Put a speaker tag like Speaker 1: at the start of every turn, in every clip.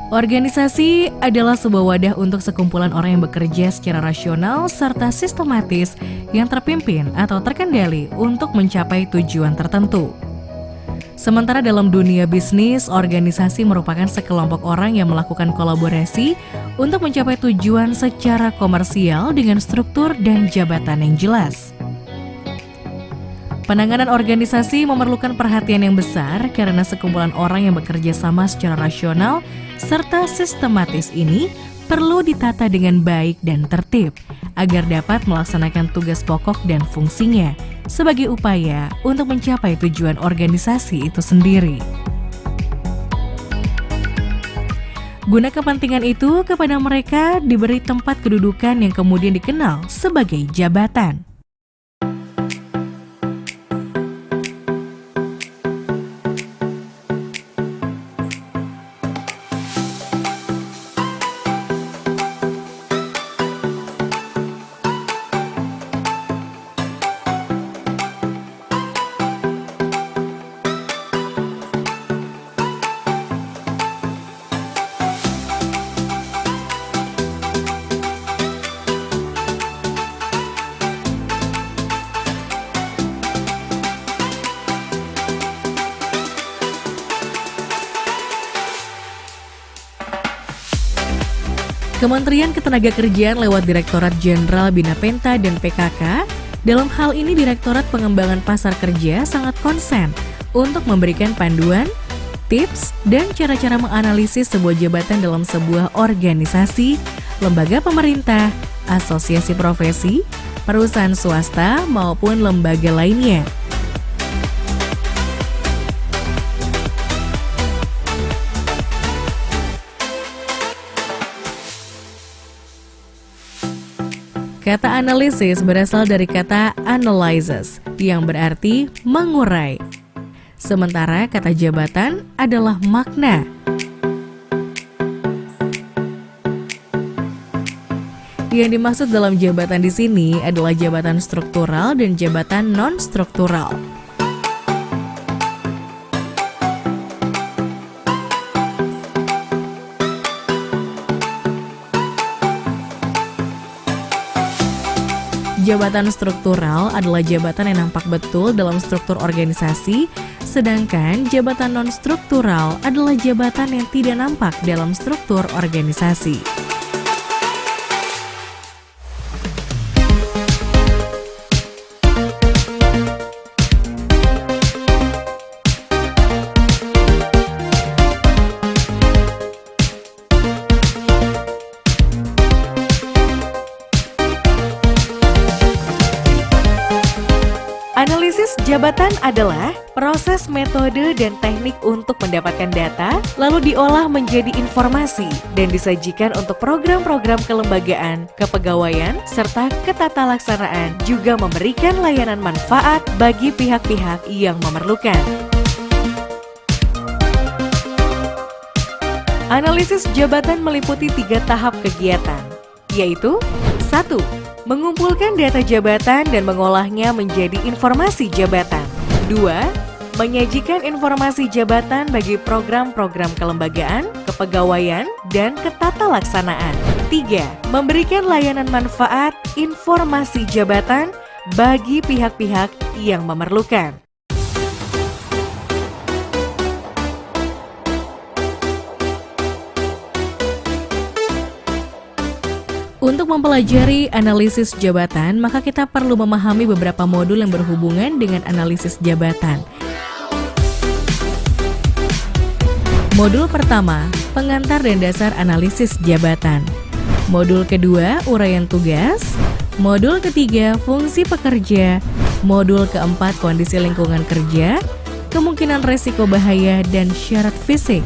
Speaker 1: Organisasi adalah sebuah wadah untuk sekumpulan orang yang bekerja secara rasional serta sistematis yang terpimpin atau terkendali untuk mencapai tujuan tertentu. Sementara dalam dunia bisnis, organisasi merupakan sekelompok orang yang melakukan kolaborasi untuk mencapai tujuan secara komersial dengan struktur dan jabatan yang jelas. Penanganan organisasi memerlukan perhatian yang besar karena sekumpulan orang yang bekerja sama secara rasional serta sistematis ini perlu ditata dengan baik dan tertib agar dapat melaksanakan tugas pokok dan fungsinya sebagai upaya untuk mencapai tujuan organisasi itu sendiri. Guna kepentingan itu, kepada mereka diberi tempat kedudukan yang kemudian dikenal sebagai jabatan. Kementerian Ketenagakerjaan lewat Direktorat Jenderal Bina Penta dan PKK, dalam hal ini Direktorat Pengembangan Pasar Kerja sangat konsen untuk memberikan panduan, tips, dan cara-cara menganalisis sebuah jabatan dalam sebuah organisasi, lembaga pemerintah, asosiasi profesi, perusahaan swasta, maupun lembaga lainnya. Kata analisis berasal dari kata analysis, yang berarti mengurai. Sementara kata jabatan adalah makna. Yang dimaksud dalam jabatan di sini adalah jabatan struktural dan jabatan non-struktural. Jabatan struktural adalah jabatan yang nampak betul dalam struktur organisasi, sedangkan jabatan non-struktural adalah jabatan yang tidak nampak dalam struktur organisasi. Analisis jabatan adalah proses metode dan teknik untuk mendapatkan data, lalu diolah menjadi informasi dan disajikan untuk program-program kelembagaan, kepegawaian, serta ketatalaksanaan, juga memberikan layanan manfaat bagi pihak-pihak yang memerlukan. Analisis jabatan meliputi 3 tahap kegiatan, yaitu 1. Mengumpulkan data jabatan dan mengolahnya menjadi informasi jabatan. 2. Menyajikan informasi jabatan bagi program-program kelembagaan, kepegawaian, dan ketatalaksanaan. 3. Memberikan layanan manfaat informasi jabatan bagi pihak-pihak yang memerlukan. Untuk mempelajari analisis jabatan, maka kita perlu memahami beberapa modul yang berhubungan dengan analisis jabatan. Modul pertama, pengantar dan dasar analisis jabatan. Modul kedua, uraian tugas. Modul ketiga, fungsi pekerja. Modul keempat, kondisi lingkungan kerja, kemungkinan resiko bahaya dan syarat fisik.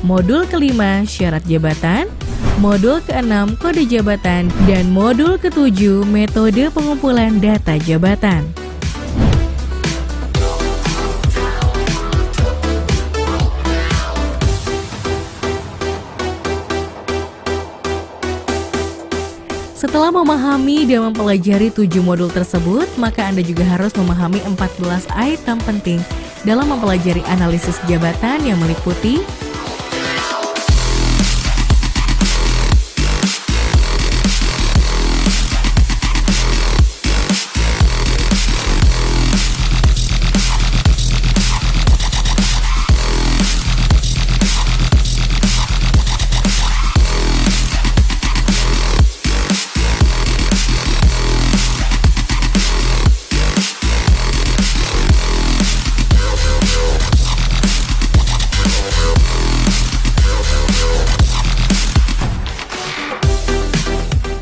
Speaker 1: Modul kelima, syarat jabatan. Modul ke-6, kode jabatan, dan modul ke-7, metode pengumpulan data jabatan. Setelah memahami dan mempelajari 7 modul tersebut, maka Anda juga harus memahami 14 item penting dalam mempelajari analisis jabatan yang meliputi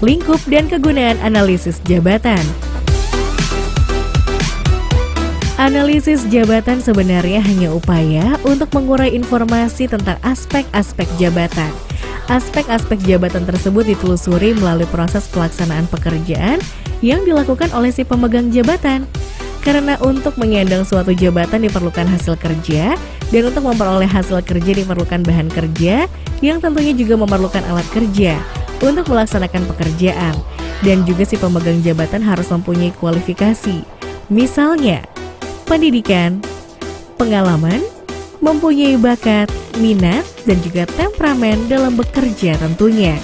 Speaker 1: lingkup dan kegunaan analisis jabatan. Analisis jabatan sebenarnya hanya upaya untuk mengurai informasi tentang aspek-aspek jabatan. Aspek-aspek jabatan tersebut ditelusuri melalui proses pelaksanaan pekerjaan yang dilakukan oleh si pemegang jabatan. Karena untuk menyandang suatu jabatan diperlukan hasil kerja, dan untuk memperoleh hasil kerja diperlukan bahan kerja, yang tentunya juga memerlukan alat kerja untuk melaksanakan pekerjaan, dan juga si pemegang jabatan harus mempunyai kualifikasi, misalnya pendidikan, pengalaman, mempunyai bakat, minat, dan juga temperamen dalam bekerja tentunya.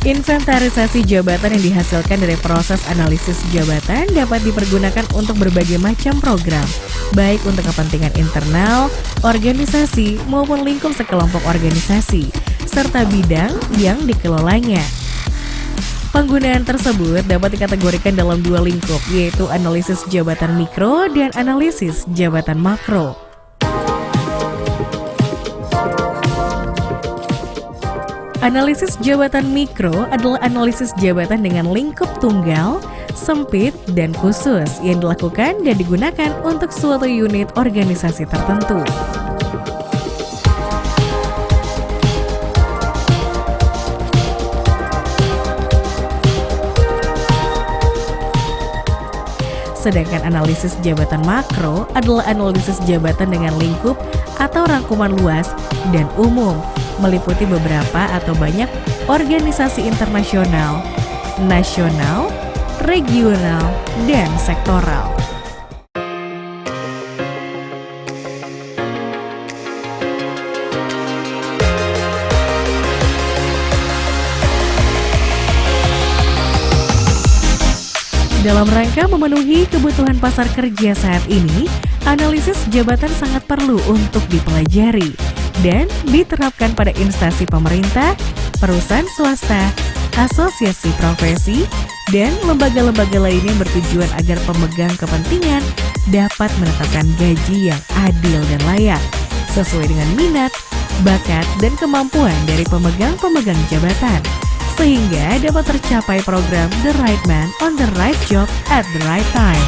Speaker 1: Inventarisasi jabatan yang dihasilkan dari proses analisis jabatan dapat dipergunakan untuk berbagai macam program, baik untuk kepentingan internal, organisasi, maupun lingkup sekelompok organisasi, serta bidang yang dikelolanya. Penggunaan tersebut dapat dikategorikan dalam 2 lingkup, yaitu analisis jabatan mikro dan analisis jabatan makro. Analisis jabatan mikro adalah analisis jabatan dengan lingkup tunggal, sempit, dan khusus yang dilakukan dan digunakan untuk suatu unit organisasi tertentu. Sedangkan analisis jabatan makro adalah analisis jabatan dengan lingkup atau rangkuman luas dan umum, meliputi beberapa atau banyak organisasi internasional, nasional, regional, dan sektoral. Dalam rangka memenuhi kebutuhan pasar kerja saat ini, analisis jabatan sangat perlu untuk dipelajari dan diterapkan pada instansi pemerintah, perusahaan swasta, asosiasi profesi, dan lembaga-lembaga lainnya bertujuan agar pemegang kepentingan dapat menetapkan gaji yang adil dan layak, sesuai dengan minat, bakat, dan kemampuan dari pemegang-pemegang jabatan, sehingga dapat tercapai program The Right Man on the Right Job at the Right Time.